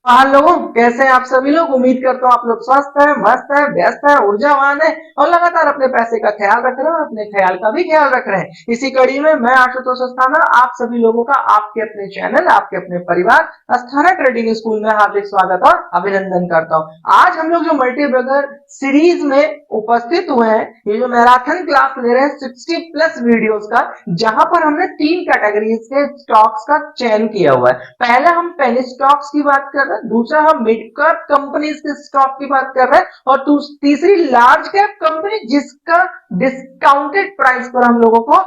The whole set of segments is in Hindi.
हेलो, कैसे हैं आप सभी लोग। उम्मीद करता हूँ आप लोग स्वस्थ हैं, मस्त हैं, व्यस्त हैं, ऊर्जावान हैं और लगातार अपने पैसे का ख्याल रख रहे हैं और अपने ख्याल का भी ख्याल रख रहे हैं। इसी कड़ी में मैं आशुतोष अस्थाना आप सभी लोगों का आपके अपने चैनल, आपके अपने परिवार अस्थाना ट्रेडिंग स्कूल में हार्दिक स्वागत और अभिनंदन करता हूँ। आज हम लोग जो मल्टी बगर सीरीज में उपस्थित हुए हैं, ये जो मैराथन क्लास ले रहे हैं 60+ वीडियोस का, जहां पर हमने 3 कैटेगरीज के स्टॉक्स का चयन किया हुआ है। पहले हम पेनी स्टॉक्स की बात कर रहे हैं, दूसरा हम मिड कैप कंपनीज के स्टॉक की बात कर रहे हैं और तीसरी लार्ज कैप कंपनी जिसका डिस्काउंटेड प्राइस पर हम लोगों को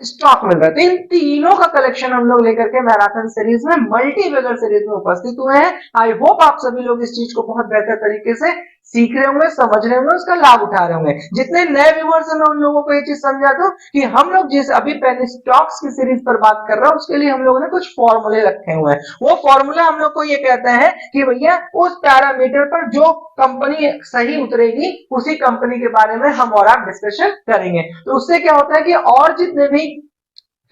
स्टॉक मिल रहा है। तो इन तीनों का कलेक्शन हम लोग लेकर के मैराथन सीरीज में, मल्टी बगर सीरीज में उपस्थित हुए हैं। आई होप आप सभी लोग इस चीज को बहुत बेहतर तरीके से सीख रहे होंगे, समझ रहे होंगे, उसका लाभ उठा रहे होंगे। जितने नए व्यूअर्स हैं मैं उन लोगों को ये चीज समझा दूं कि हम लोग जिस अभी पहले स्टॉक्स की सीरीज पर बात कर रहे हैं उसके लिए हम लोगों ने कुछ फॉर्मूले रखे हुए हैं। वो फॉर्मूला हम लोग को ये कहता है कि भैया उस पैरामीटर पर जो कंपनी सही उतरेगी उसी कंपनी के बारे में हम और आप डिस्कशन करेंगे। तो उससे क्या होता है कि और जितने भी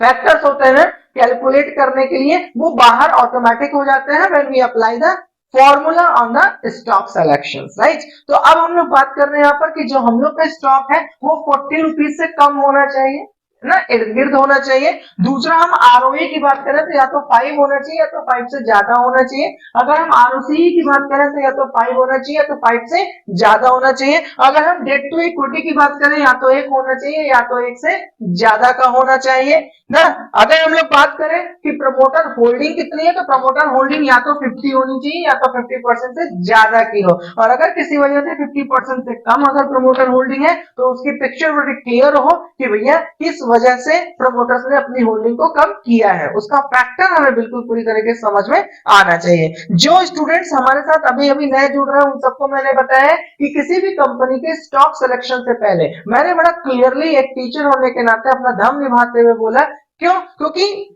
फैक्टर्स होते हैं कैलकुलेट करने के लिए वो बाहर ऑटोमेटिक हो जाते हैं when we apply the formula on the stock selection, right. तो अब हम लोग बात कर रहे हैं यहाँ पर कि जो हम लोग का स्टॉक है वो 40 रुपीज से कम होना चाहिए, है ना, इर्द गिर्द होना चाहिए। दूसरा हम आरओए की बात करें तो या तो 5 होना चाहिए या तो 5 से ज्यादा होना चाहिए। अगर हम आरओसीई की बात करें तो या तो 5 होना चाहिए या तो 5 से ज्यादा होना चाहिए। अगर हम डेट टू इक्विटी की बात करें या तो 1 होना चाहिए या तो 1 से ज्यादा का होना चाहिए ना। अगर हम लोग बात करें कि प्रमोटर होल्डिंग कितनी है तो प्रमोटर होल्डिंग या तो 50 होनी चाहिए या तो 50% से ज्यादा की हो। और अगर किसी वजह से 50% से कम अगर प्रमोटर होल्डिंग है तो उसकी पिक्चर बड़ी क्लियर हो कि भैया किस वजह से प्रमोटर्स ने अपनी होल्डिंग को कम किया है, उसका फैक्टर हमें बिल्कुल पूरी तरीके से समझ में आना चाहिए। जो स्टूडेंट्स हमारे साथ अभी अभी नए जुड़ रहे हैं उन सबको मैंने बताया कि किसी भी कंपनी के स्टॉक सिलेक्शन से पहले मैंने बड़ा क्लियरली एक टीचर होने के नाते अपना धर्म निभाते हुए बोला। क्यों? क्योंकि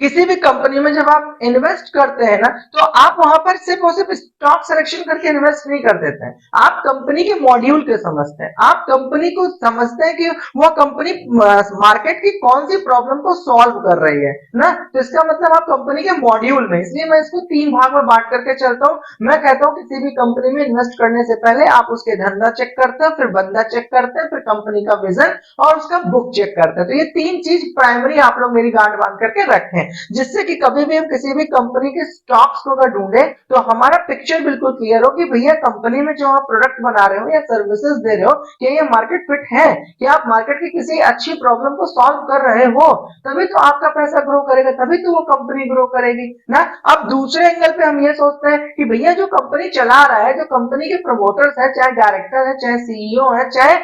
किसी भी कंपनी में जब आप इन्वेस्ट करते हैं ना तो आप वहां पर सिर्फ और सिर्फ स्टॉक सिलेक्शन करके इन्वेस्ट नहीं कर देते हैं, आप कंपनी के मॉड्यूल के समझते हैं, आप कंपनी को समझते हैं कि वह कंपनी मार्केट की कौन सी प्रॉब्लम को सॉल्व कर रही है ना। तो इसका मतलब आप कंपनी के मॉड्यूल में, इसलिए मैं इसको 3 भाग में बांट करके चलता हूं। मैं कहता हूं किसी भी कंपनी में इन्वेस्ट करने से पहले आप उसके धंधा चेक करते हैं, फिर बंदा चेक करते हैं, फिर कंपनी का विजन और उसका बुक चेक करते हैं। तो ये 3 चीज प्राइमरी आप लोग मेरी गांठ बांध करके रखें, जिससे कि कभी भी हम किसी भी कंपनी के स्टॉक्स को अगर ढूंढे तो हमारा पिक्चर बिल्कुल क्लियर हो कि भैया कंपनी में जो आप प्रोडक्ट बना रहे हो या सर्विसेज दे रहे हो क्या ये मार्केट फिट है, क्या आप मार्केट की किसी अच्छी प्रॉब्लम को सॉल्व कर रहे हो, तभी तो आपका पैसा ग्रो करेगा, तभी तो वो कंपनी ग्रो करेगी ना। अब दूसरे एंगल पे हम ये सोचते हैं कि भैया जो कंपनी चला रहा है, जो कंपनी के प्रमोटर्स है, चाहे डायरेक्टर है, चाहे सीईओ है, चाहे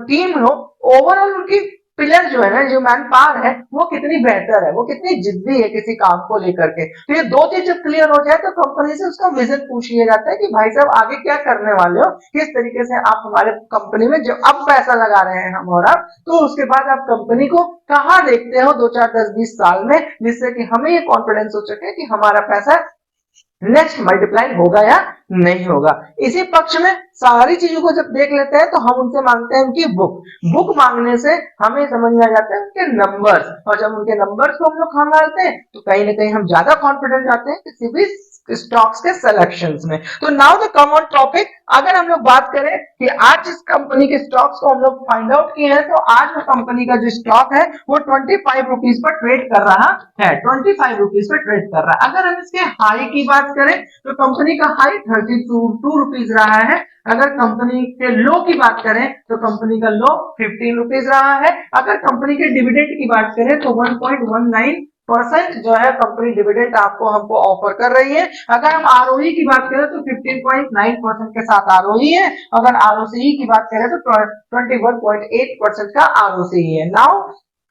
टीम हो, ओवरऑल उनकी पिलर जो है ना, जो मैन पावर है वो कितनी बेहतर है, वो कितनी जिद्दी है किसी काम को लेकर के। तो ये 2 चीज जब क्लियर हो जाए तो कंपनी से उसका विजन पूछ लिया जाता है कि भाई साहब आगे क्या करने वाले हो, किस तरीके से आप हमारे कंपनी में जो अब पैसा लगा रहे हैं हम और आप, तो उसके बाद आप कंपनी को कहाँ देखते हो 2 4 10 20 साल में, जिससे कि हमें ये कॉन्फिडेंस हो सके कि हमारा पैसा नेक्स्ट मल्टीप्लाई होगा या नहीं होगा। इसी पक्ष में सारी चीजों को जब देख लेते हैं तो हम उनसे मांगते हैं उनकी बुक मांगने से हमें समझ में आ जाता है उनके नंबर्स, और जब उनके नंबर्स को हम लोग खंगालते हैं तो कहीं ना कहीं हम ज्यादा कॉन्फिडेंट आते हैं किसी भी स्टॉक्स के सिलेक्शंस में। तो now the come on topic, अगर हम लोग बात करें कि आज जिस कंपनी के स्टॉक्स को हम लोग फाइंड आउट किए हैं तो आज वो कंपनी का जो स्टॉक है वो 25 रुपीज पर ट्रेड कर रहा है, 25 रुपीज पर ट्रेड कर रहा है। अगर हम इसके हाई की बात करें तो कंपनी का हाई 32 रुपीज रहा है। अगर कंपनी के लो की बात करें तो कंपनी का लो 15 रुपीज रहा है। अगर कंपनी के डिविडेंड की बात करें तो 1.19% जो है कंपनी डिविडेंड आपको हमको ऑफर कर रही है। अगर हम आरओई की बात करें तो 15.9% के साथ आरओई है। अगर आरओसीई की बात करें तो 21.8% का आरओसीई है। नाउ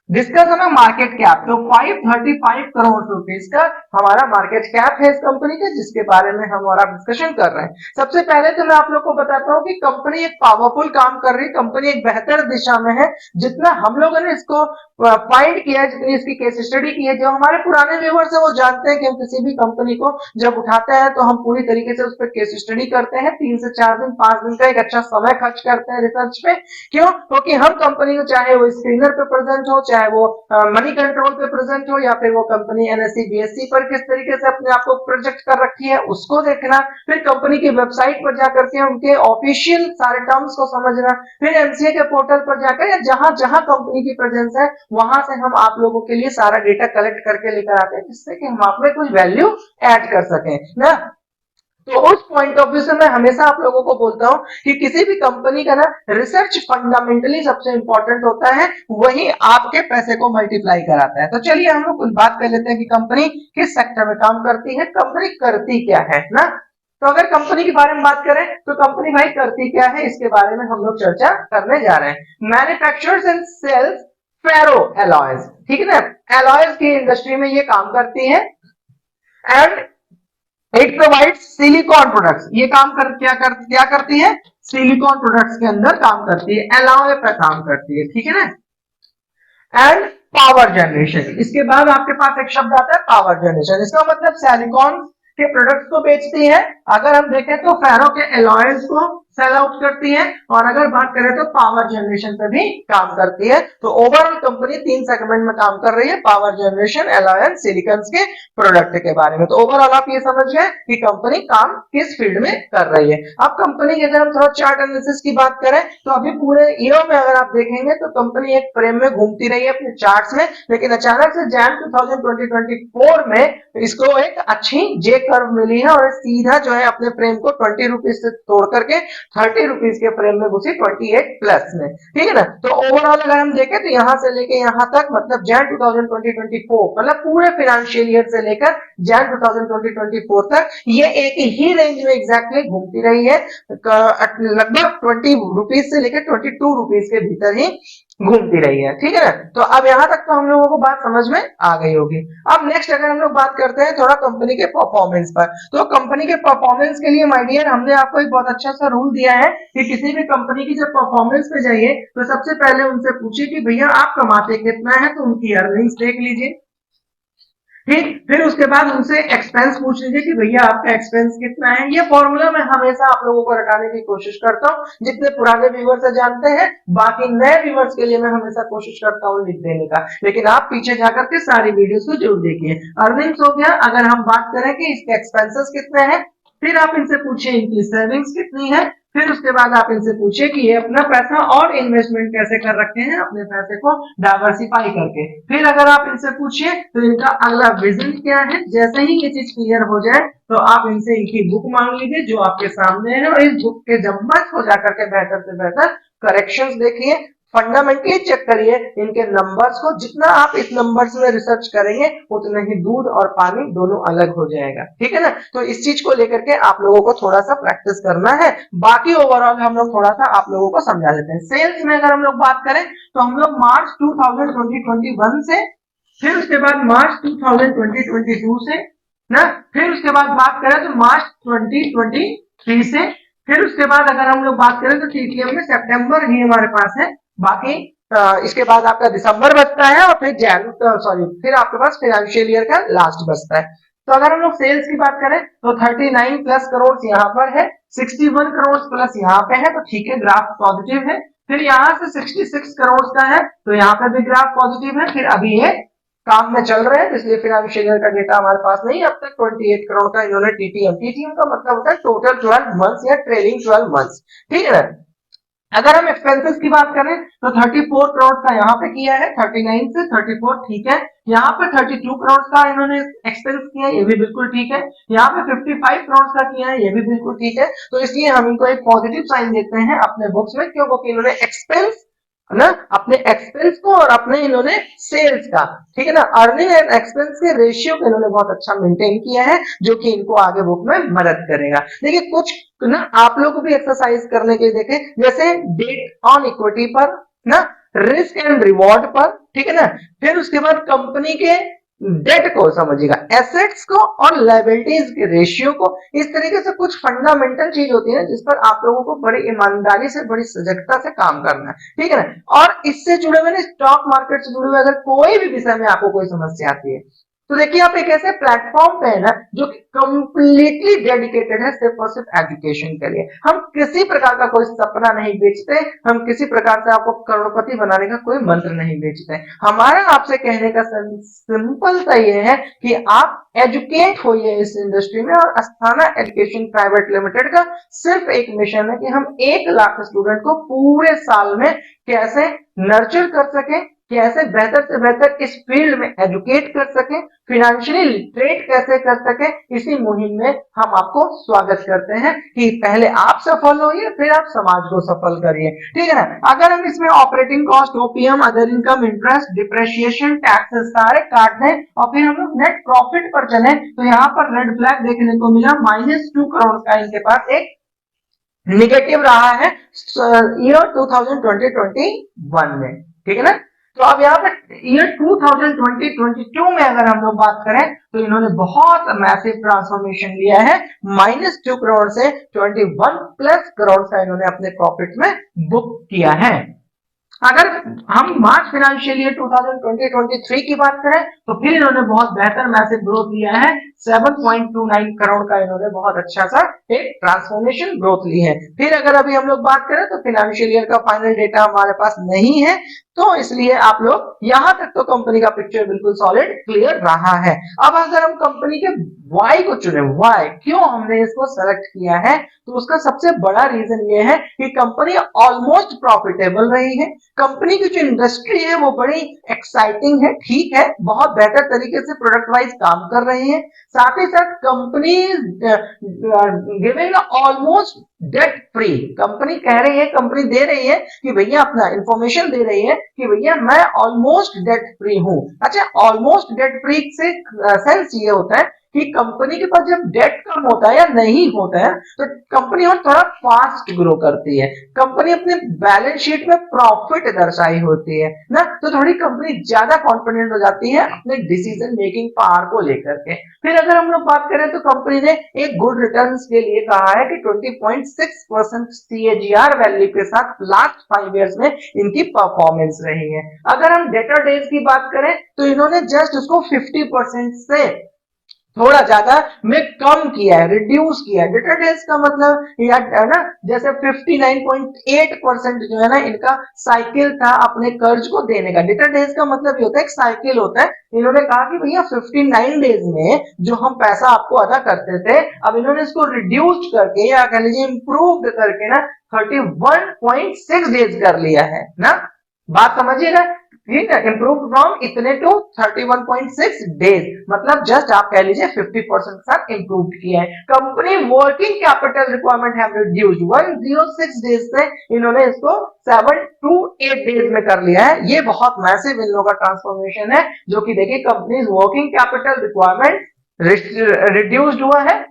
डिस्कस है मार्केट कैप, तो 535 करोड़ रुपीस का हमारा मार्केट कैप है इस कंपनी का, जिसके बारे में हम और आप डिस्कशन कर रहे हैं। सबसे पहले तो मैं आप लोग को बताता हूँ कि कंपनी एक पावरफुल काम कर रही है, कंपनी एक बेहतर दिशा में है। जितना हम लोगों ने इसको फाइंड किया है, जितनी इसकी केस स्टडी की है, जो हमारे पुराने व्यूअर्स है वो जानते हैं कि हम किसी भी कंपनी को जब उठाते हैं तो हम पूरी तरीके से उस पर केस स्टडी करते हैं, 3 से 4 दिन 5 दिन का एक अच्छा समय खर्च करते हैं रिसर्च पे। क्यों? क्योंकि हम कंपनी को चाहे वो स्क्रीनर पे प्रेजेंट हो, चाहे वो मनी कंट्रोल पे प्रेजेंट हो या फिर वो कंपनी एनएससी बीएससी पर किस तरीके से अपने आप को प्रोजेक्ट कर रखी है उसको देखना, फिर कंपनी की वेबसाइट पर जाकर के उनके ऑफिशियल सारे टर्म्स को समझना, फिर एमसीए के पोर्टल पर जाकर या जहां जहां कंपनी की प्रेजेंस है वहां से हम आप लोगों के लिए सारा डेटा कलेक्ट करके लेकर आते हैं जिससे कि हम आप में कुछ वैल्यू ऐड कर सकें ना। तो उस पॉइंट ऑफ व्यू से मैं हमेशा आप लोगों को बोलता हूं कि किसी भी कंपनी का ना रिसर्च फंडामेंटली सबसे इंपॉर्टेंट होता है, वही आपके पैसे को मल्टीप्लाई कराता है। तो चलिए हम लोग कुछ बात कर लेते हैं कि कंपनी किस सेक्टर में काम करती है, कंपनी करती क्या है ना। तो अगर कंपनी के बारे में बात करें तो कंपनी भाई करती क्या है इसके बारे में हम लोग चर्चा करने जा रहे हैं। Manufactures and sales ferro alloys, ठीक है ना, एलॉयज की इंडस्ट्री में ये काम करती है। And it provides silicon products, ये काम क्या करती है, सिलिकॉन प्रोडक्ट्स के अंदर काम करती है, एलॉय पर काम करती है, ठीक है ना। एंड पावर जनरेशन, इसके बाद आपके पास एक शब्द आता है पावर जनरेशन, इसका मतलब सिलिकॉन के प्रोडक्ट्स को बेचती है, अगर हम देखें तो फेरो के एलॉयज को सेल आउट करती है, और अगर बात करें तो पावर जनरेशन पे भी काम करती है। तो ओवरऑल कंपनी 3 सेगमेंट में काम कर रही है, power generation, alloy and silicones के प्रोडक्ट के बारे में। तो ओवरऑल आप ये समझ गए कि कंपनी काम किस फील्ड में कर रही है। अब कंपनी की अगर हम थोड़ा चार्ट एनालिसिस की बात करें तो अभी पूरे ईयर में अगर आप देखेंगे तो कंपनी एक फ्रेम में घूमती रही है अपने चार्ट्स में, लेकिन अचानक से जैन 2024 में इसको एक अच्छी जे कर्व मिली है और सीधा जो है अपने फ्रेम को 20 रुपीज से तोड़ करके 30 रुपीज के फ्रेम में घुसी 28 प्लस में, ठीक है ना। तो ओवरऑल अगर हम देखें तो यहां से लेके यहां तक मतलब जैन 2024 मतलब पूरे फाइनेंशियल ईयर से लेकर जैन 2024 तक ये एक ही रेंज में एग्जैक्टली घूमती रही है, लगभग 20 रुपीज से लेकर 22 रुपीज के भीतर ही घूमती रही है, ठीक है ना। तो अब यहां तक तो हम लोगों को बात समझ में आ गई होगी। अब नेक्स्ट अगर हम लोग बात करते हैं थोड़ा कंपनी के परफॉर्मेंस पर, तो कंपनी के परफॉर्मेंस के लिए माय डियर हमने आपको एक बहुत अच्छा सा रूल दिया है कि किसी भी कंपनी की जब परफॉर्मेंस पे जाइए तो सबसे पहले उनसे पूछिए कि भैया आप कमाते कितना है, तो उनकी अर्निंग्स देख लीजिए, ठीक। फिर उसके बाद उनसे एक्सपेंस पूछ लीजिए कि भैया आपका एक्सपेंस कितना है। ये फॉर्मूला मैं हमेशा आप लोगों को रटाने की कोशिश करता हूँ, जितने पुराने व्यूवर्स है जानते हैं, बाकी नए व्यूवर्स के लिए मैं हमेशा कोशिश करता हूँ लिख देने का, लेकिन आप पीछे जाकर के सारी वीडियोस को जरूर देखिए। अर्निंग्स हो गया, अगर हम बात करें कि इसके एक्सपेंसेस कितने हैं, फिर आप इनसे पूछिए इनकी सेविंग्स कितनी है, फिर उसके बाद आप इनसे पूछिए कि ये अपना पैसा और इन्वेस्टमेंट कैसे कर रखे हैं, अपने पैसे को डाइवर्सिफाई करके। फिर अगर आप इनसे पूछिए तो इनका अगला विजन क्या है, जैसे ही ये चीज क्लियर हो जाए तो आप इनसे इनकी बुक मांग लीजिए जो आपके सामने है, और इस बुक के जब मत हो जाकर के बेहतर से बेहतर करेक्शंस देखिए, फंडामेंटली चेक करिए इनके नंबर्स को, जितना आप इस नंबर्स में रिसर्च करेंगे उतना ही दूध और पानी दोनों अलग हो जाएगा, ठीक है ना। तो इस चीज को लेकर के आप लोगों को थोड़ा सा प्रैक्टिस करना है, बाकी ओवरऑल हम लोग थोड़ा सा आप लोगों को समझा देते हैं। सेल्स में अगर हम लोग बात करें तो हम लोग मार्च 2021 से, फिर उसके बाद मार्च 2022 से ना, फिर उसके बाद बात करें तो मार्च 2023 से, फिर उसके बाद अगर हम लोग बात करें तो टीटीएम में सितंबर ही हमारे पास है, बाकी इसके बाद आपका दिसंबर बचता है और फिर फिर आपके पास फाइनेंशियल ईयर का लास्ट बचता है। तो अगर हम लोग सेल्स की बात करें तो 39 प्लस करोड़ यहाँ पर है, 61 करोड़ प्लस यहाँ पे है, तो ठीक है ग्राफ पॉजिटिव है। फिर यहाँ से 66 करोड़ का है तो यहाँ पे भी ग्राफ पॉजिटिव है। फिर अभी ये काम में चल रहे हैं, इसलिए फाइनेंशियल ईयर का डेटा हमारे पास नहीं, अब तक 28 करोड़ का इन्होंने टीटीएम का मतलब होता है टोटल 12 मंथ्स या ट्रेलिंग 12 मंथ्स, ठीक है ना। अगर हम एक्सपेंसेस की बात करें तो 34 करोड़ का यहाँ पे किया है, 39 से 34 ठीक है, यहाँ पे 32 करोड़ का इन्होंने एक्सपेंस किया है, ये भी बिल्कुल ठीक है, यहाँ पे 55 करोड़ का किया है, ये भी बिल्कुल ठीक है। तो इसलिए हम इनको एक पॉजिटिव साइन देते हैं अपने बुक्स में, क्यों, क्योंकि इन्होंने एक्सपेंस है ना, अपने एक्सपेंस को और अपने इन्होंने सेल्स का, ठीक है ना, अर्निंग एंड एक्सपेंस के रेशियो को इन्होंने बहुत अच्छा मेंटेन किया है, जो कि इनको आगे बुक में मदद करेगा। देखिए कुछ ना आप लोग को भी एक्सरसाइज करने के लिए देखें, जैसे डेट ऑन इक्विटी पर ना, रिस्क एंड रिवॉर्ड पर, ठीक है ना, फिर उसके बाद कंपनी के डेट को समझिएगा, एसेट्स को और लायबिलिटीज के रेशियो को, इस तरीके से कुछ फंडामेंटल चीज होती है जिस पर आप लोगों को बड़ी ईमानदारी से बड़ी सजगता से काम करना है, ठीक है ना। और इससे जुड़े हुए स्टॉक मार्केट से जुड़े हुए अगर कोई भी विषय में आपको कोई समस्या आती है तो देखिए आप एक ऐसे प्लेटफॉर्म पे है ना जो कंप्लीटली डेडिकेटेड है सिर्फ और सिर्फ एजुकेशन के लिए। हम किसी प्रकार का कोई सपना नहीं बेचते, हम किसी प्रकार से आपको करोड़पति बनाने का कोई मंत्र नहीं बेचते। हमारा आपसे कहने का सिंपल सा ये है कि आप एजुकेट होइए इस इंडस्ट्री में, और अस्थाना एजुकेशन प्राइवेट लिमिटेड का सिर्फ एक मिशन है कि हम 1 लाख स्टूडेंट को पूरे साल में कैसे नर्चर कर सके, कैसे बेहतर से बेहतर इस फील्ड में एजुकेट कर सके, फिनेंशियली लिटरेट कैसे कर सके, इसी मुहिम में हम आपको स्वागत करते हैं कि पहले आप सफल होइए फिर आप समाज को सफल करिए। ठीक है ना। अगर हम इसमें operating cost, OPM, other income, interest, depreciation, taxes सारे काट दें और फिर हम लोग नेट प्रॉफिट पर चले तो यहाँ पर रेड फ्लैग देखने को मिला, -2 करोड़ का इनके पास एक निगेटिव रहा है ईयर 2020-21 में। ठीक है ना। तो अब यहाँ पे ईयर 2020-22 में अगर हम लोग बात करें तो इन्होंने बहुत मैसिव ट्रांसफॉर्मेशन लिया है, -2 करोड़ से 21+ करोड़ का इन्होंने अपने प्रॉफिट में बुक किया है। अगर हम मार्च फाइनेंशियल ईयर 2020-23 की बात करें तो फिर इन्होंने बहुत बेहतर मैसिव ग्रोथ लिया है, 7.29 करोड़ का इन्होंने बहुत अच्छा सा एक ट्रांसफॉर्मेशन ग्रोथ ली है। फिर अगर अभी हम लोग बात करें तो फाइनेंशियल ईयर का फाइनल डेटा हमारे पास नहीं है, तो इसलिए आप लोग यहां तक तो कंपनी का पिक्चर बिल्कुल सॉलिड क्लियर रहा है। अब अगर हम कंपनी के वाई को चुने, वाई क्यों हमने इसको सेलेक्ट किया है, तो उसका सबसे बड़ा रीजन ये है कि कंपनी ऑलमोस्ट प्रॉफिटेबल रही है, कंपनी की जो इंडस्ट्री है वो बड़ी एक्साइटिंग है, ठीक है, बहुत बेहतर तरीके से प्रोडक्ट वाइज काम कर रही है, साथ ही साथ company giving almost debt free, company कह रही है, कंपनी दे रही है कि भैया अपना इंफॉर्मेशन दे रही है कि भैया मैं ऑलमोस्ट डेट फ्री हूं। अच्छा, ऑलमोस्ट डेट फ्री से सेंस ये होता है कि कंपनी के पास जब डेट कम होता है या नहीं होता है तो कंपनी और थोड़ा फास्ट ग्रो करती है, कंपनी अपने बैलेंस शीट में प्रॉफिट दर्शाई होती है ना, तो थोड़ी कंपनी ज्यादा कॉन्फिडेंट हो जाती है अपने डिसीजन मेकिंग पावर को लेकर के। फिर अगर हम लोग बात करें तो कंपनी ने एक गुड रिटर्न्स के लिए कहा है कि 20.6% सीएजीआर वैल्यू के साथ लास्ट 5 इयर्स में इनकी परफॉर्मेंस रही है। अगर हम डेटर डेज की बात करें तो इन्होंने जस्ट उसको 50% से थोड़ा ज्यादा में कम किया है, रिड्यूस किया है। डेटर डेज का मतलब है ना, जैसे 59.8% जो है ना इनका साइकिल था अपने कर्ज को देने का, डेटर डेज का मतलब ये होता है एक साइकिल होता है। इन्होंने कहा कि भैया 59 डेज में जो हम पैसा आपको अदा करते थे, अब इन्होंने इसको रिड्यूस करके या कह लीजिए इंप्रूव करके ना 31.6 डेज कर लिया है ना, बात समझिएगा। ठीक है, इम्प्रूव फ्रॉम इतने टू 31.6 डेज, मतलब जस्ट आप कह लीजिए 50% के साथ इम्प्रूव किया है। Company working capital requirement have reduced 106 days से इन्होंने इसको 7 to 8 डेज में कर लिया है। ये बहुत मैसिव इन लोगों का ट्रांसफॉर्मेशन है, जो कि देखिए company working capital requirement reduced हुआ है,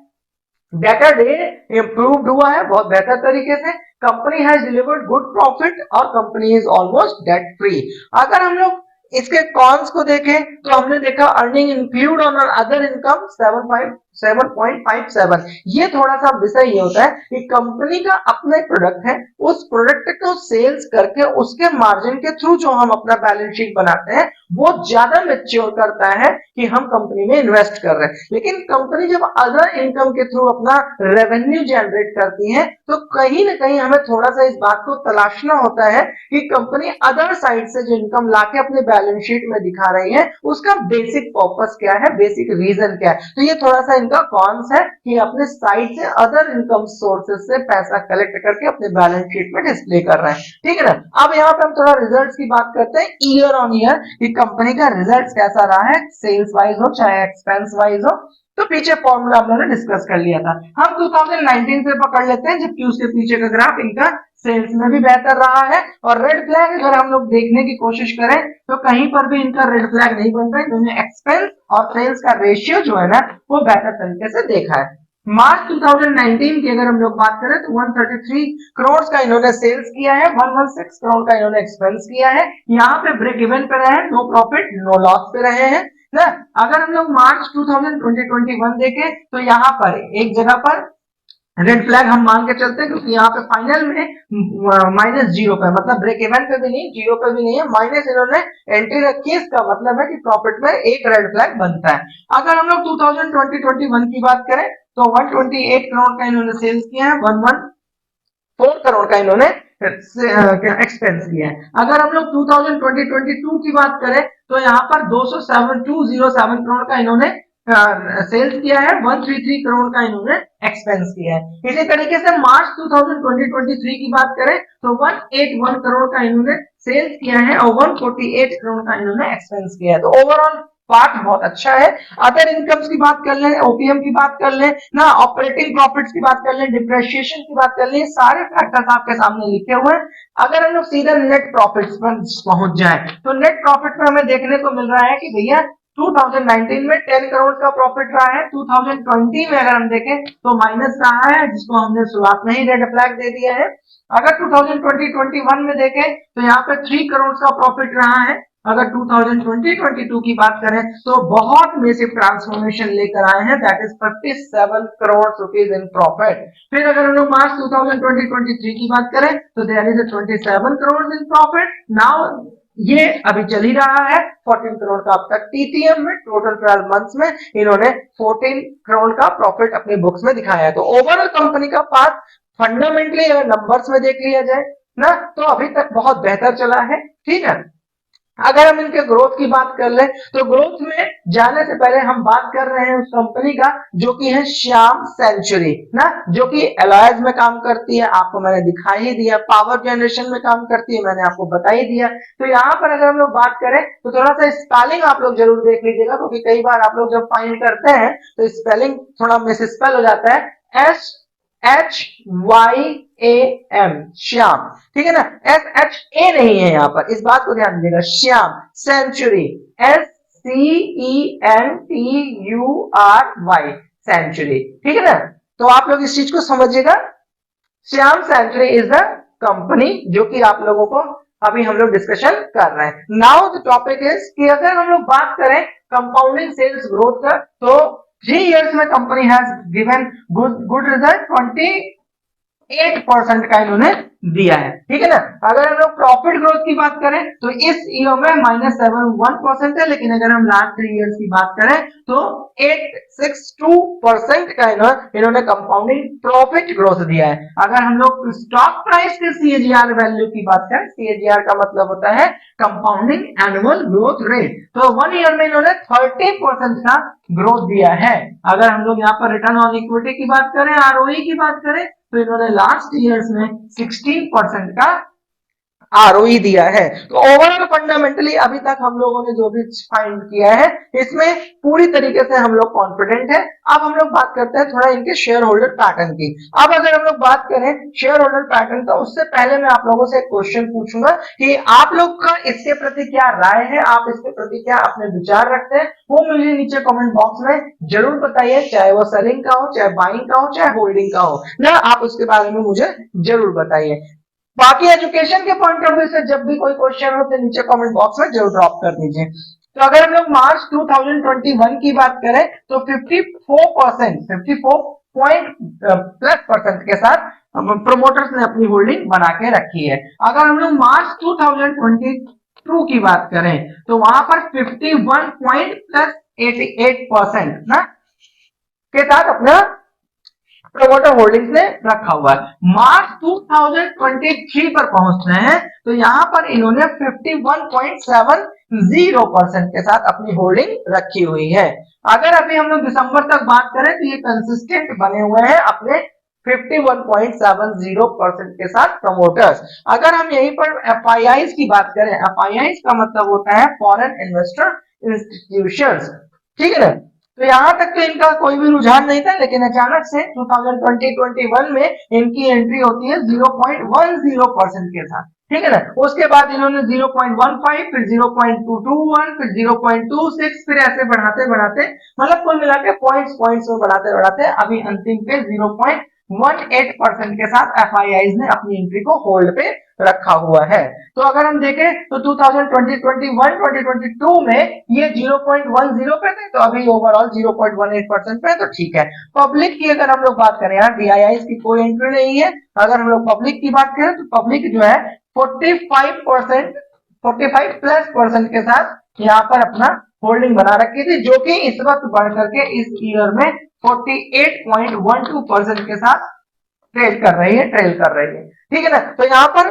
डेटर डे इंप्रूव्ड हुआ है बहुत बेहतर तरीके से, company has delivered good profit और company is almost debt free. अगर हम लोग इसके कॉन्स को देखें तो हमने देखा earning include on other income 7.57, ये थोड़ा सा विषय ये होता है कि कंपनी का अपना प्रोडक्ट है, उस प्रोडक्ट को सेल्स करके उसके मार्जिन के थ्रू जो हम अपना बैलेंस शीट बनाते हैं वो ज्यादा मैच्योर करता है कि हम कंपनी में इन्वेस्ट कर रहे हैं। लेकिन कंपनी जब अदर इनकम के थ्रू अपना रेवेन्यू जनरेट करती है तो कहीं ना कहीं हमें थोड़ा सा इस बात को तलाशना होता है कि कंपनी अदर साइड से जो इनकम लाके अपने बैलेंस शीट में दिखा रही है उसका बेसिक पर्पस क्या है, बेसिक रीजन क्या है। तो ये थोड़ा सा इनका कॉन्स है कि अपने साइड से अदर इनकम सोर्सेज से पैसा कलेक्ट करके अपने बैलेंस शीट में डिस्प्ले कर रहे हैं। ठीक है ना। अब यहाँ पे हम थोड़ा रिजल्ट्स की बात करते हैं ईयर ऑन ईयर कि कंपनी का रिजल्ट कैसा रहा है, सेल्स वाइज हो चाहे एक्सपेंस वाइज हो। तो पीछे फॉर्मूला हम लोगों ने डिस्कस कर लिया था, हम 2019 से पकड़ लेते हैं जबकि उसके पीछे का ग्राफ इनका सेल्स में भी बेहतर रहा है। और रेड फ्लैग अगर हम लोग देखने की कोशिश करें तो कहीं पर भी इनका रेड फ्लैग नहीं बनता है, क्योंकि एक्सपेंस और सेल्स का रेशियो जो है ना वो बेहतर तरीके से देखा है। मार्च 2019 की अगर हम लोग बात करें तो 133 करोड़ का इन्होंने सेल्स किया है, 116 करोड़ का इन्होंने एक्सपेंस किया है, यहाँ पे ब्रेक इवन पे रहे हैं, नो प्रॉफिट नो लॉस पे रहे हैं ना। अगर हम लोग मार्च 2020-21 देखें तो यहाँ पर एक जगह पर रेड फ्लैग हम मान के चलते हैं क्योंकि यहाँ पे फाइनल में माइनस जीरो पे, मतलब ब्रेक इवन पे भी नहीं, जीरो पे भी नहीं है, माइनस इन्होंने एंट्री रखी है। इसका मतलब है कि प्रॉफिट में एक रेड फ्लैग बनता है। अगर हम लोग 2020-21 की बात करें तो 128 करोड़ का इन्होंने सेल्स किया है, 114 करोड़ का इन्होंने एक्सपेंस किया है। अगर हम लोग 2020-22 की बात करें तो यहाँ पर 207 करोड़ का इन्होंने सेल्स किया है, 133 करोड़ का इन्होंने एक्सपेंस किया है। इसी तरीके से मार्च 2020-23 की बात करें तो 181 करोड़ का इन्होंने सेल्स किया है और 148 करोड़ का इन्होंने एक्सपेंस किया है। तो ओवरऑल पार्ट बहुत अच्छा है। अदर इनकम्स की बात कर लें, ओपीएम की बात कर लें ना, ऑपरेटिंग प्रॉफिट्स की बात कर लें, डिप्रेशिएशन की बात कर लें, सारे फैक्टर्स आपके सामने लिखे हुए हैं। अगर हम लोग सीधा नेट प्रॉफिट्स पर पहुंच जाए तो नेट प्रॉफिट में हमें देखने को मिल रहा है कि भैया 2019 में 10 करोड़ का प्रॉफिट रहा है, 2020 में अगर हम देखें तो माइनस रहा है, जिसको हमने शुरुआत में ही रेड फ्लैग दे दिया है। अगर 2020-21 में देखें तो यहाँ पे 3 करोड़ का प्रॉफिट रहा है। अगर 2020-22 की बात करें तो बहुत मेसिव ट्रांसफॉर्मेशन लेकर आए हैं, that is 57 crore rupees in profit. फिर अगर हम लोग मार्च 2020-23 की बात करें तो there is 27 crore in profit. Now ये अभी चल ही रहा है 14 करोड़ का अब तक टीटीएम में, टोटल 12 मंथ्स में इन्होंने 14 करोड़ का प्रॉफिट अपनी बुक्स में दिखाया है। तो ओवरऑल कंपनी का पाथ फंडामेंटली अगर नंबर्स में देख लिया जाए ना तो अभी तक बहुत बेहतर चला है, ठीक है। अगर हम इनके ग्रोथ की बात कर ले तो ग्रोथ में जाने से पहले हम बात कर रहे हैं उस कंपनी का जो कि है श्याम सेंचुरी ना, जो कि एलॉयज में काम करती है, आपको मैंने दिखा ही दिया। पावर जनरेशन में काम करती है, मैंने आपको बता ही दिया। तो यहाँ पर अगर हम लोग बात करें तो थोड़ा सा स्पेलिंग आप लोग जरूर देख लीजिएगा, क्योंकि कई बार आप लोग जब फाइंड करते हैं तो स्पेलिंग थोड़ा मिसस्पेल हो जाता है। SHYAM श्याम, ठीक है ना, SHA नहीं है यहाँ पर, इस बात को ध्यान दीजिएगा। श्याम सेंचुरी, SCENTURY सेंचुरी, ठीक है ना। तो आप लोग इस चीज को समझिएगा। Shyam Century is the company जो कि आप लोगों को अभी हम लोग डिस्कशन कर रहे हैं। नाउ द टॉपिक इज कि अगर हम लोग बात करें कंपाउंडिंग सेल्स ग्रोथ का तो 3 years में company has given good result, 28% का इन्होंने दिया है, ठीक है ना। अगर हम लोग प्रॉफिट ग्रोथ की बात करें तो इस ईयर में -71% है, लेकिन अगर हम लास्ट 3 इयर्स की बात करें तो 862% का इन्होंने कंपाउंडिंग प्रॉफिट ग्रोथ दिया है। अगर हम लोग स्टॉक प्राइस के सीएजीआर वैल्यू की बात करें, सीएजीआर का मतलब होता है कंपाउंडिंग एनुअल ग्रोथ रेट, तो 1 ईयर में इन्होंने 30% का ग्रोथ दिया है। अगर हम लोग यहाँ पर रिटर्न ऑन इक्विटी की बात करें, आरओई की बात करें तो इन्होंने लास्ट ईयर्स में 16% का आरओई दिया है। तो ओवरऑल फंडामेंटली अभी तक हम लोगों ने जो भी फाइंड किया है इसमें पूरी तरीके से हम लोग कॉन्फिडेंट है। अब हम लोग बात करते हैं थोड़ा इनके शेयर होल्डर पैटर्न की। अब अगर हम लोग बात करें शेयर होल्डर पैटर्न का, उससे पहले मैं आप लोगों से एक क्वेश्चन पूछूंगा कि आप लोग का इसके प्रति क्या राय है, आप इसके प्रति क्या अपने विचार रखते हैं, वो मुझे नीचे कमेंट बॉक्स में जरूर बताइए। चाहे वो सेलिंग का हो, चाहे बाइंग का हो, चाहे होल्डिंग का हो ना, आप उसके बारे में मुझे जरूर बताइए। बाकी एजुकेशन के पॉइंट ऑफ व्यू से जब भी कोई क्वेश्चन हो तो नीचे कमेंट बॉक्स में जरूर ड्रॉप कर दीजिए। तो अगर हम लोग मार्च 2021 की बात करें तो 54% के साथ प्रोमोटर्स ने अपनी होल्डिंग बना के रखी है। अगर हम लोग मार्च 2022 की बात करें तो वहां पर 51.88% ना के साथ अपना प्रमोटर होल्डिंग्स ने रखा हुआ है। मार्च 2023 पर पहुंचते हैं तो यहां पर इन्होंने 51.70% के साथ अपनी होल्डिंग रखी हुई है। अगर अभी हम लोग दिसंबर तक बात करें तो ये कंसिस्टेंट बने हुए हैं अपने 51.70% के साथ प्रमोटर्स। अगर हम यहीं पर एफआईआईज की बात करें, एफआईआईज का मतलब होता है फॉरेन इन्वेस्टर इंस्टीट्यूशंस, ठीक है ना। तो यहां तक तो इनका कोई भी रुझान नहीं था, लेकिन अचानक से 2020-21 में इनकी एंट्री होती है 0.10% के साथ, ठीक है ना। उसके बाद इन्होंने 0.15, फिर 0.221, फिर 0.26, फिर ऐसे बढ़ाते बढ़ाते मतलब कुल मिला के पॉइंट्स में बढ़ाते बढ़ाते अभी अंतिम पे 0.18% के साथ एफआईआईज ने अपनी एंट्री को होल्ड पे रखा हुआ है। तो अगर हम देखें तो 2021-2022 में ये 0.10 पे थे, तो अभी ओवरऑल 0.18% पे है, तो ठीक है। पब्लिक की अगर हम लोग बात करें, यहाँ DIIs की कोई एंट्री नहीं है। अगर हम लोग पब्लिक की बात करें तो पब्लिक जो है 45%, 45+% के साथ यहाँ पर अपना होल्डिंग बना रखी थी, जो कि इस वक्त बढ़ करके इस ईयर में 48.12% के साथ ट्रेल कर रही है। ठीक है ना। तो यहाँ पर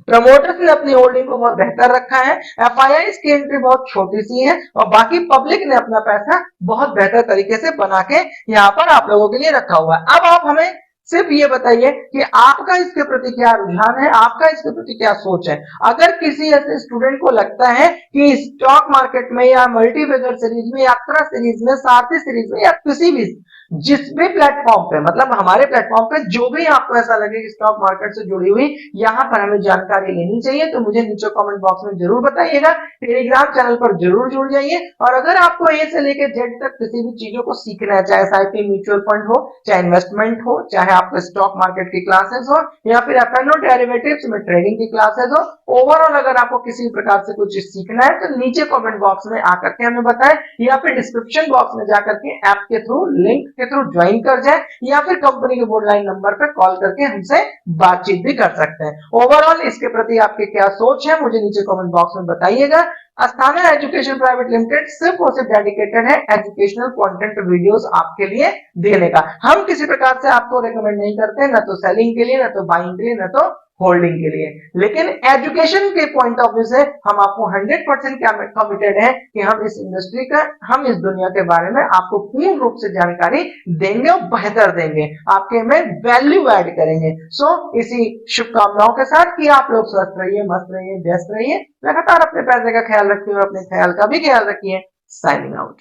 प्रमोटर्स ने अपनी होल्डिंग को बहुत बेहतर रखा है। FIIs की एंट्री बहुत छोटी सी है और बाकी पब्लिक ने अपना पैसा बहुत बेहतर तरीके से बना के यहाँ पर आप लोगों के लिए रखा हुआ है। अब आप हमें सिर्फ ये बताइए कि आपका इसके प्रति क्या रुझान है, आपका इसके प्रति क्या सोच है। अगर किसी ऐसे स्टूडेंट को लगता है कि स्टॉक मार्केट में या मल्टीबैगर सीरीज में, यात्रा सीरीज में, सारथी सीरीज में या किसी भी जिस भी प्लेटफॉर्म पे, मतलब हमारे प्लेटफॉर्म पे जो भी आपको ऐसा लगे कि स्टॉक मार्केट से जुड़ी हुई यहाँ पर हमें जानकारी लेनी चाहिए, तो मुझे नीचे कमेंट बॉक्स में जरूर बताइएगा। टेलीग्राम चैनल पर जरूर जुड़ जाइए। और अगर आपको ए से लेकर जेड तक किसी भी चीजों को सीखना है, चाहे एसआईपी म्यूचुअल फंड हो, चाहे इन्वेस्टमेंट हो, चाहे आपको स्टॉक मार्केट की क्लासेस हो, या फिर एफएनओ डेरिवेटिव्स में ट्रेडिंग की क्लासेस हो, ओवरऑल अगर आपको किसी प्रकार से कुछ सीखना है तो नीचे कमेंट बॉक्स में आकर के हमें बताएं, या फिर डिस्क्रिप्शन बॉक्स में जाकर के ऐप के थ्रू, लिंक के थ्रू ज्वाइन कर जाए, या फिर कंपनी के बोर्ड लाइन नंबर पर कॉल करके हमसे बातचीत भी कर सकते हैं। ओवरऑल इसके प्रति आपकी क्या सोच है मुझे नीचे कमेंट बॉक्स में बताइएगा। अस्थाना एजुकेशन प्राइवेट लिमिटेड सिर्फ और सिर्फ डेडिकेटेड है एजुकेशनल कंटेंट वीडियोस आपके लिए देने का। हम किसी प्रकार से आपको रेकमेंड नहीं करते, ना तो सेलिंग के लिए, ना तो बाइंग के लिए, ना तो होल्डिंग के लिए, लेकिन एजुकेशन के पॉइंट ऑफ व्यू से हम आपको 100% कमिटेड है कि हम इस इंडस्ट्री का, हम इस दुनिया के बारे में आपको पूर्ण रूप से जानकारी देंगे और बेहतर देंगे, आपके में वैल्यू ऐड करेंगे। सो इसी शुभकामनाओं के साथ कि आप लोग स्वस्थ रहिए, मस्त रहिए, व्यस्त रहिए, लगातार अपने पैसे का ख्याल रखिए और अपने ख्याल का भी ख्याल रखिए। Signing out.